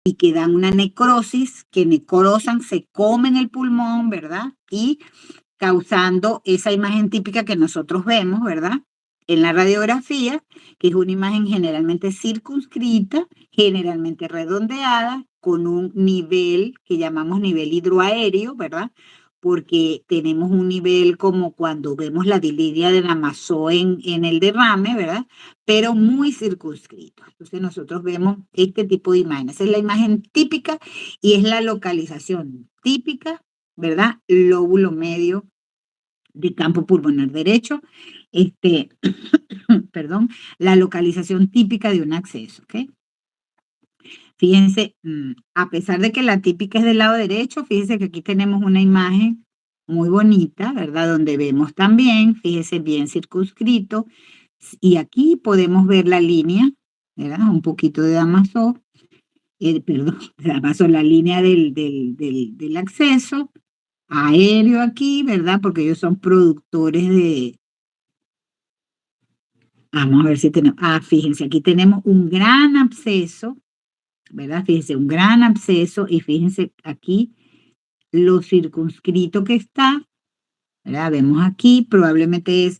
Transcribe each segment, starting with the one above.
y que dan una necrosis, que necrosan, se comen el pulmón, ¿verdad? Y causando esa imagen típica que nosotros vemos, ¿verdad? En la radiografía, que es una imagen generalmente circunscrita, generalmente redondeada, con un nivel que llamamos nivel hidroaéreo, ¿verdad? Porque tenemos un nivel como cuando vemos la línea de Lamassoure en el derrame, ¿verdad? Pero muy circunscrito. Entonces nosotros vemos este tipo de imagen. Esa es la imagen típica y es la localización típica, ¿verdad? Lóbulo medio de campo pulmonar derecho, perdón, la localización típica de un acceso, ¿ok? Fíjense, a pesar de que la típica es del lado derecho, fíjense que aquí tenemos una imagen muy bonita, ¿verdad? Donde vemos también, fíjense bien circunscrito, y aquí podemos ver la línea, ¿verdad? Un poquito de Damaso, perdón, de Damaso, la línea del acceso aéreo aquí, ¿verdad? Porque ellos son productores de, vamos a ver si tenemos, fíjense, aquí tenemos un gran absceso, ¿verdad? Fíjense, un gran absceso y fíjense aquí lo circunscrito que está, ¿verdad? Vemos aquí, probablemente es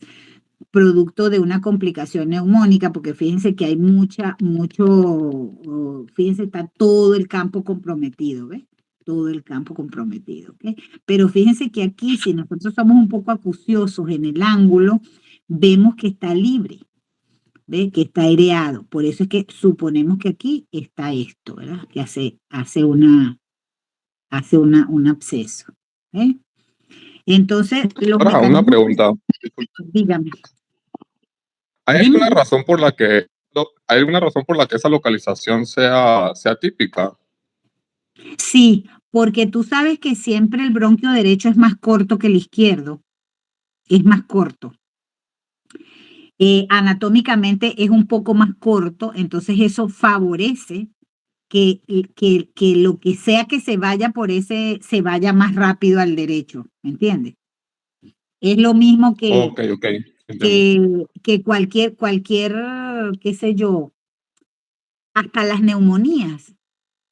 producto de una complicación neumónica, porque fíjense que hay fíjense, está todo el campo comprometido, ¿ves? Todo el campo comprometido, ¿ok? Pero fíjense que aquí, si nosotros somos un poco acuciosos en el ángulo, vemos que está libre, ¿ves? Que está aireado. Por eso es que suponemos que aquí está esto, ¿verdad? Que un absceso, ¿eh? Entonces, los Ahora, una mecanismos, pregunta. dígame, ¿Hay dime. alguna razón por la que hay alguna razón por la que esa localización sea típica? Sí, porque tú sabes que siempre el bronquio derecho es más corto que el izquierdo, es más corto. Anatómicamente es un poco más corto, entonces eso favorece que lo que sea que se vaya por ese, se vaya más rápido al derecho, ¿me entiendes? Es lo mismo Ok, entiendo. que cualquier, qué sé yo, hasta las neumonías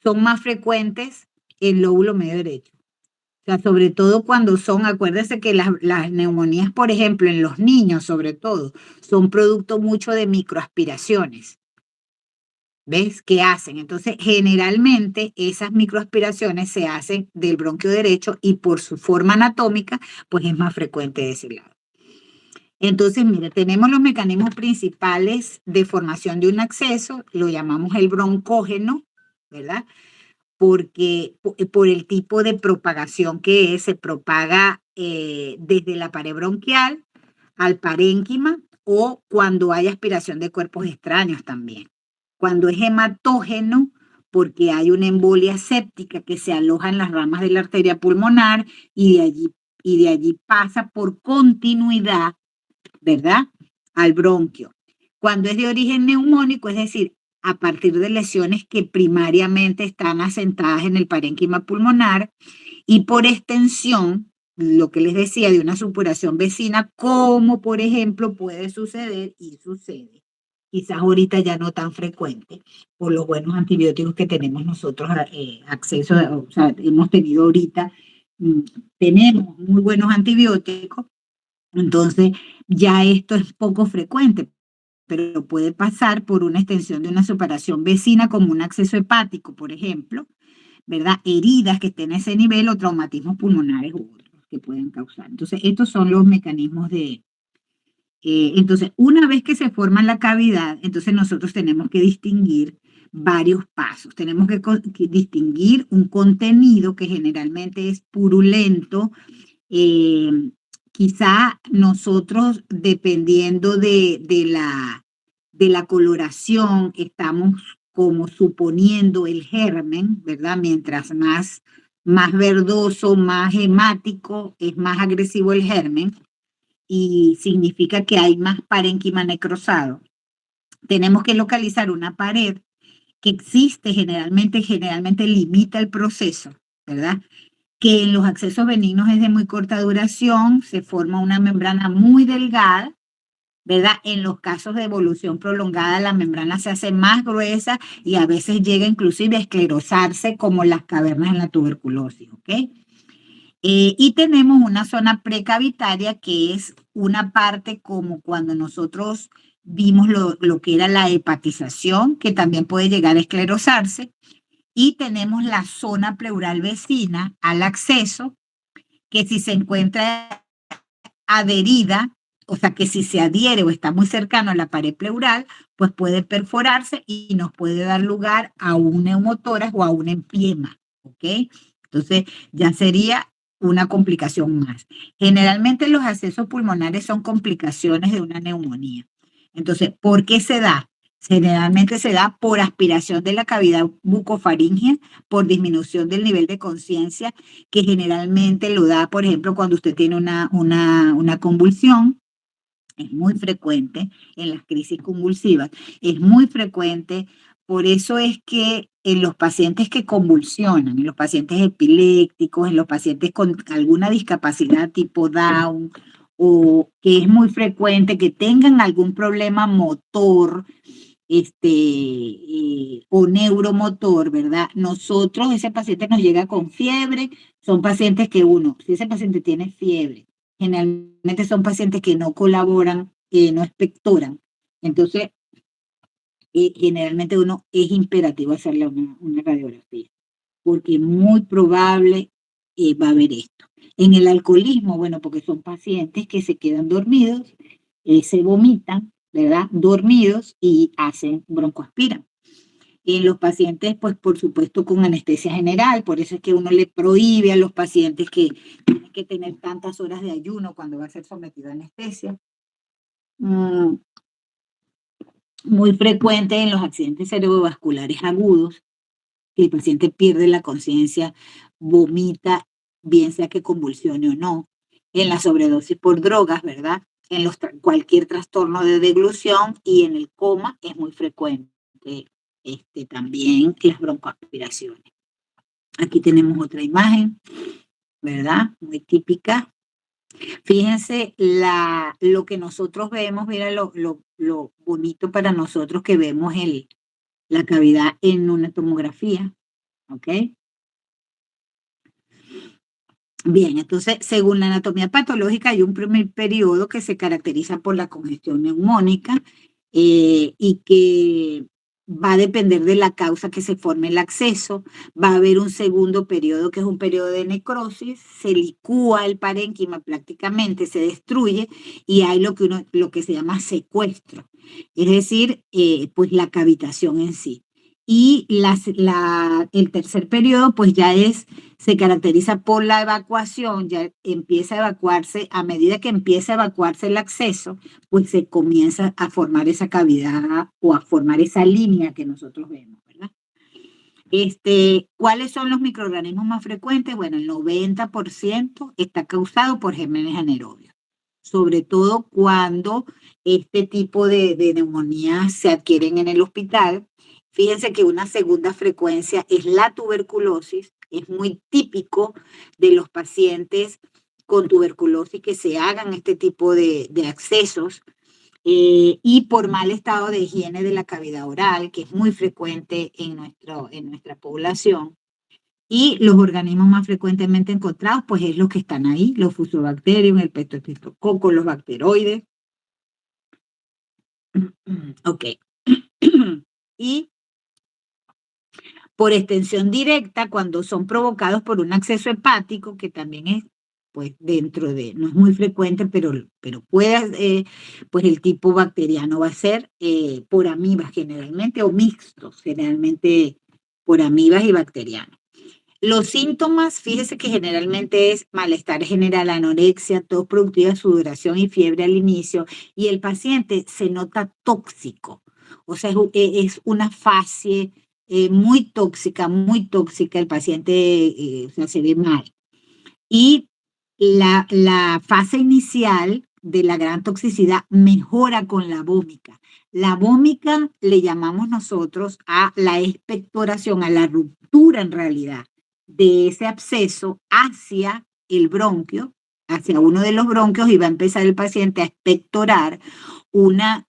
son más frecuentes en el lóbulo medio derecho. O sea, sobre todo cuando son, acuérdese que las neumonías, por ejemplo, en los niños sobre todo, son producto mucho de microaspiraciones. ¿Ves? ¿Qué hacen? Entonces, generalmente esas microaspiraciones se hacen del bronquio derecho y por su forma anatómica, pues es más frecuente de ese lado. Entonces, mire, tenemos los mecanismos principales de formación de un acceso, lo llamamos el broncógeno, ¿verdad? Porque por el tipo de propagación que es, se propaga desde la pared bronquial al parénquima o cuando hay aspiración de cuerpos extraños también. Cuando es hematógeno, porque hay una embolia séptica que se aloja en las ramas de la arteria pulmonar y de allí pasa por continuidad, ¿verdad? Al bronquio. Cuando es de origen neumónico, es decir, a partir de lesiones que primariamente están asentadas en el parénquima pulmonar y por extensión, lo que les decía de una supuración vecina, como por ejemplo puede suceder y sucede. Quizás ahorita ya no tan frecuente por los buenos antibióticos que tenemos nosotros acceso, o sea, hemos tenido ahorita, tenemos muy buenos antibióticos, entonces ya esto es poco frecuente, pero puede pasar por una extensión de una superación vecina como un acceso hepático, por ejemplo, ¿verdad? Heridas que estén a ese nivel o traumatismos pulmonares u otros que pueden causar. Entonces, estos son los mecanismos de... entonces, una vez que se forma la cavidad, entonces nosotros tenemos que distinguir varios pasos. Tenemos que distinguir un contenido que generalmente es purulento, quizá nosotros, dependiendo de la coloración, estamos como suponiendo el germen, ¿verdad? Mientras más verdoso, más hemático, es más agresivo el germen y significa que hay más parénquima necrosado. Tenemos que localizar una pared que existe generalmente limita el proceso, ¿verdad? Que en los accesos benignos es de muy corta duración, se forma una membrana muy delgada, ¿verdad? En los casos de evolución prolongada, la membrana se hace más gruesa y a veces llega inclusive a esclerosarse como las cavernas en la tuberculosis, ¿ok? Y tenemos una zona precavitaria que es una parte como cuando nosotros vimos lo que era la hepatización, que también puede llegar a esclerosarse, y tenemos la zona pleural vecina al acceso, que si se encuentra adherida, o sea que si se adhiere o está muy cercano a la pared pleural, pues puede perforarse y nos puede dar lugar a un neumotórax o a un empiema, ¿ok? Entonces ya sería una complicación más. Generalmente los accesos pulmonares son complicaciones de una neumonía. Entonces, ¿por qué se da? Generalmente se da por aspiración de la cavidad bucofaríngea, por disminución del nivel de conciencia, que generalmente lo da, por ejemplo, cuando usted tiene una convulsión. Es muy frecuente en las crisis convulsivas, es muy frecuente. Por eso es que en los pacientes que convulsionan, en los pacientes epilépticos, en los pacientes con alguna discapacidad tipo Down, o que es muy frecuente que tengan algún problema motor, o neuromotor, ¿verdad? Nosotros, ese paciente nos llega con fiebre, son pacientes que si ese paciente tiene fiebre, generalmente son pacientes que no colaboran, no expectoran. Entonces, generalmente es imperativo hacerle una radiografía, porque es muy probable va a haber esto. En el alcoholismo, bueno, porque son pacientes que se quedan dormidos, se vomitan, ¿verdad? Dormidos y hacen broncoaspiran. En los pacientes, pues por supuesto con anestesia general, por eso es que uno le prohíbe a los pacientes que tienen que tener tantas horas de ayuno cuando va a ser sometido a anestesia. Muy frecuente en los accidentes cerebrovasculares agudos, que el paciente pierde la conciencia, vomita, bien sea que convulsione o no. En la sobredosis por drogas, ¿verdad? En cualquier trastorno de deglución y en el coma es muy frecuente también las broncoaspiraciones. Aquí tenemos otra imagen, ¿verdad? Muy típica. Fíjense lo que nosotros vemos, mira lo bonito para nosotros que vemos la cavidad en una tomografía, ¿ok? Bien, entonces, según la anatomía patológica, hay un primer periodo que se caracteriza por la congestión neumónica y que va a depender de la causa que se forme el acceso. Va a haber un segundo periodo que es un periodo de necrosis, se licúa el parénquima prácticamente, se destruye y hay lo que se llama secuestro, es decir, pues la cavitación en sí. Y el tercer periodo pues ya se caracteriza por la evacuación, ya empieza a evacuarse, a medida que empieza a evacuarse el acceso, pues se comienza a formar esa cavidad o a formar esa línea que nosotros vemos, ¿verdad? ¿Cuáles son los microorganismos más frecuentes? Bueno, el 90% está causado por gérmenes anaerobios, sobre todo cuando este tipo de neumonías se adquieren en el hospital. Fíjense que una segunda frecuencia es la tuberculosis. Es muy típico de los pacientes con tuberculosis que se hagan este tipo de accesos y por mal estado de higiene de la cavidad oral, que es muy frecuente en nuestra población. Y los organismos más frecuentemente encontrados, pues es los que están ahí, los fusobacterium, el petoestreptococcus, los bacteroides. Ok. Y por extensión directa, cuando son provocados por un acceso hepático, que también es, pues, no es muy frecuente, pero puede, pues el tipo bacteriano va a ser por amibas generalmente, o mixtos, generalmente por amibas y bacterianos. Los síntomas, fíjese que generalmente es malestar general, anorexia, tos productiva, sudoración y fiebre al inicio, y el paciente se nota tóxico, o sea, es una fase muy tóxica, el paciente o sea, se ve mal. Y la fase inicial de la gran toxicidad mejora con la vómica. La vómica le llamamos nosotros a la expectoración, a la ruptura en realidad de ese absceso hacia el bronquio, hacia uno de los bronquios, y va a empezar el paciente a expectorar una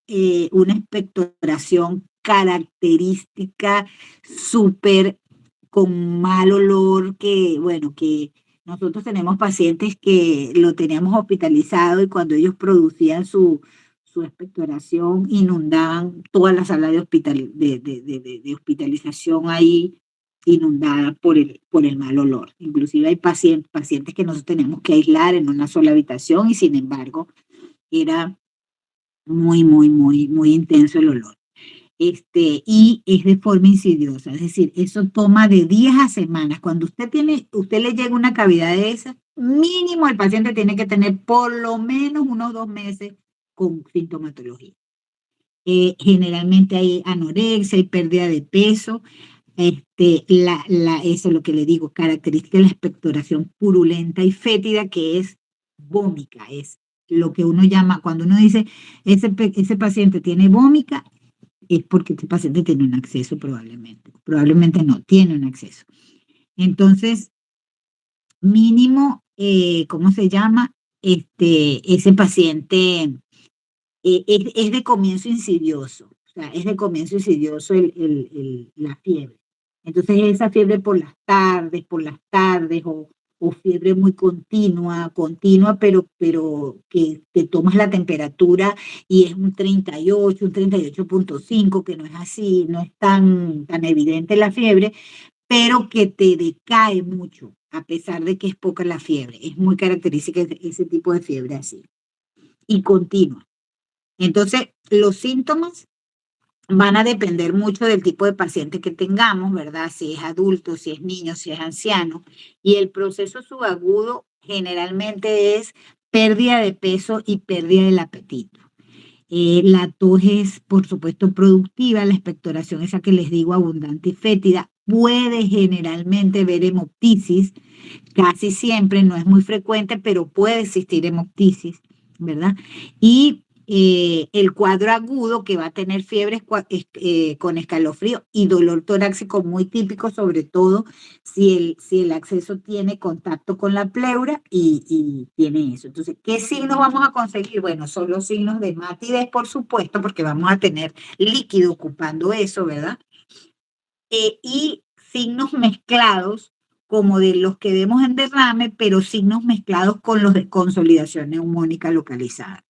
expectoración característica súper con mal olor, que bueno, que nosotros tenemos pacientes que lo teníamos hospitalizado y cuando ellos producían su expectoración inundaban toda la sala de hospitalización ahí inundada por el mal olor. Inclusive hay pacientes que nosotros tenemos que aislar en una sola habitación y sin embargo era muy intenso el olor. Y es de forma insidiosa, es decir, eso toma de días a semanas. Cuando usted le llega una cavidad de esa, mínimo el paciente tiene que tener por lo menos unos 2 meses con sintomatología. Generalmente hay anorexia, hay pérdida de peso. Eso es lo que le digo, característica de la expectoración purulenta y fétida, que es vómica, es lo que uno llama, cuando uno dice ese paciente tiene vómica, es porque este paciente tiene un acceso probablemente no, tiene un acceso. Entonces, mínimo, ¿cómo se llama? Ese paciente es de comienzo insidioso, o sea, es de comienzo insidioso la fiebre. Entonces, esa fiebre por las tardes, o fiebre muy continua, pero que tomas la temperatura y es un 38, un 38.5, que no es así, no es tan evidente la fiebre, pero que te decae mucho, a pesar de que es poca la fiebre. Es muy característica ese tipo de fiebre así, y continua. Entonces, los síntomas van a depender mucho del tipo de paciente que tengamos, ¿verdad? Si es adulto, si es niño, si es anciano. Y el proceso subagudo generalmente es pérdida de peso y pérdida del apetito. La tos es, por supuesto, productiva, la expectoración, esa que les digo, abundante y fétida, puede generalmente ver hemoptisis, casi siempre, no es muy frecuente, pero puede existir hemoptisis, ¿verdad? Y el cuadro agudo, que va a tener fiebres con escalofrío y dolor torácico muy típico, sobre todo si el acceso tiene contacto con la pleura y tiene eso. Entonces, ¿qué signos vamos a conseguir? Bueno, son los signos de matidez, por supuesto, porque vamos a tener líquido ocupando eso, ¿verdad? Y signos mezclados, como de los que vemos en derrame, pero signos mezclados con los de consolidación neumónica localizada,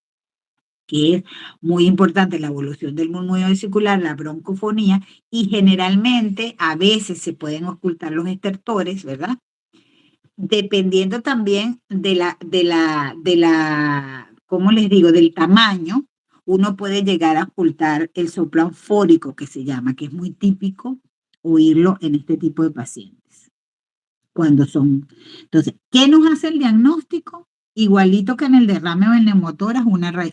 que es muy importante la evolución del murmullo vesicular, la broncofonía, y generalmente a veces se pueden ocultar los estertores, ¿verdad? Dependiendo también ¿cómo les digo? Del tamaño, uno puede llegar a ocultar el soplo anfórico, que se llama, que es muy típico oírlo en este tipo de pacientes. Entonces, ¿qué nos hace el diagnóstico? Igualito que en el derrame o en neumotórax,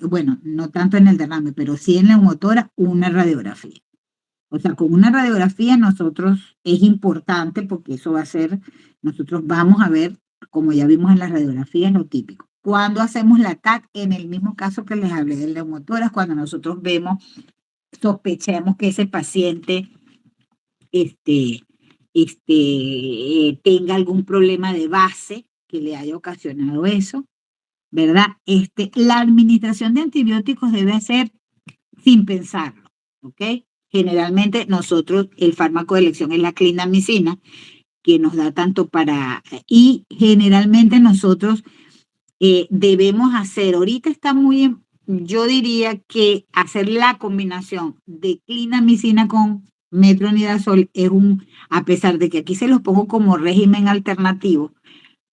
bueno, no tanto en el derrame, pero sí en neumotórax, una radiografía. O sea, con una radiografía es importante porque eso va a ser, nosotros vamos a ver, como ya vimos en las radiografías, lo típico. Cuando hacemos la TAC, en el mismo caso que les hablé del neumotórax, cuando nosotros sospechemos que ese paciente tenga algún problema de base que le haya ocasionado eso, ¿verdad? La administración de antibióticos debe ser sin pensarlo, ¿ok? Generalmente nosotros, el fármaco de elección es la clindamicina, que nos da y generalmente nosotros debemos hacer, ahorita está yo diría que hacer la combinación de clindamicina con metronidazol a pesar de que aquí se los pongo como régimen alternativo,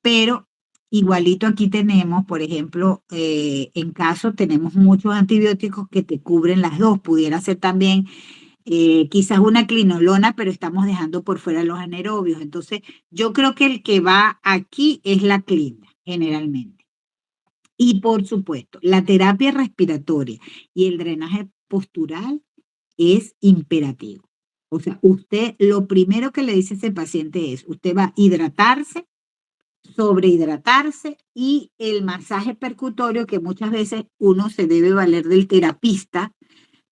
pero igualito aquí tenemos, por ejemplo, en caso tenemos muchos antibióticos que te cubren las dos, pudiera ser también quizás una clinolona, pero estamos dejando por fuera los anaerobios. Entonces, yo creo que el que va aquí es la clina, generalmente. Y por supuesto, la terapia respiratoria y el drenaje postural es imperativo. O sea, usted lo primero que le dice a ese paciente es, usted va a hidratarse, sobrehidratarse, y el masaje percutorio, que muchas veces uno se debe valer del terapista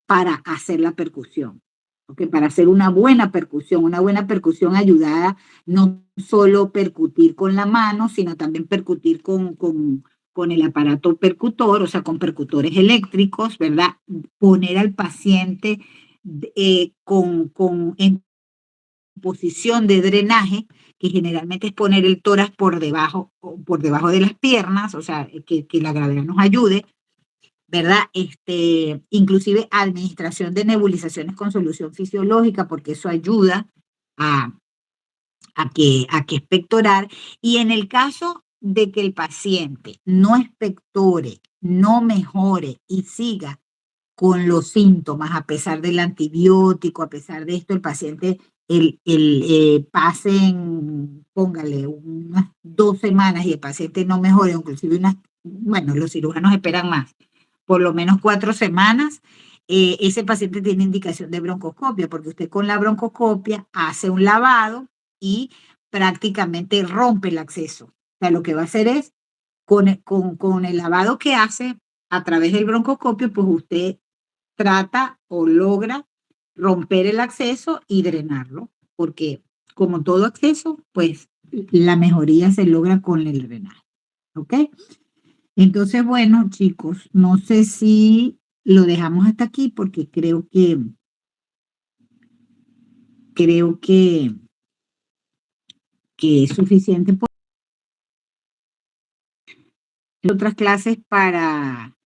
para hacer la percusión. ¿Okay? Para hacer una buena percusión ayudada, no solo percutir con la mano, sino también percutir con con el aparato percutor, o sea, con percutores eléctricos, ¿verdad? Poner al paciente en posición de drenaje, que generalmente es poner el tórax por debajo de las piernas, o sea, que la gravedad nos ayude, ¿verdad? Inclusive administración de nebulizaciones con solución fisiológica, porque eso ayuda a, a que expectorar. Y en el caso de que el paciente no expectore, no mejore y siga con los síntomas, a pesar del antibiótico, a pesar de esto, el paciente pasen, póngale, unas 2 semanas y el paciente no mejore, inclusive bueno, los cirujanos esperan más, por lo menos 4 semanas, ese paciente tiene indicación de broncoscopia, porque usted con la broncoscopia hace un lavado y prácticamente rompe el acceso. O sea, lo que va a hacer es, con el lavado que hace a través del broncoscopio, pues usted trata o logra romper el acceso y drenarlo, porque como todo acceso, pues la mejoría se logra con el drenaje. ¿Ok? Entonces, bueno, chicos, no sé si lo dejamos hasta aquí porque creo que es suficiente por otras clases para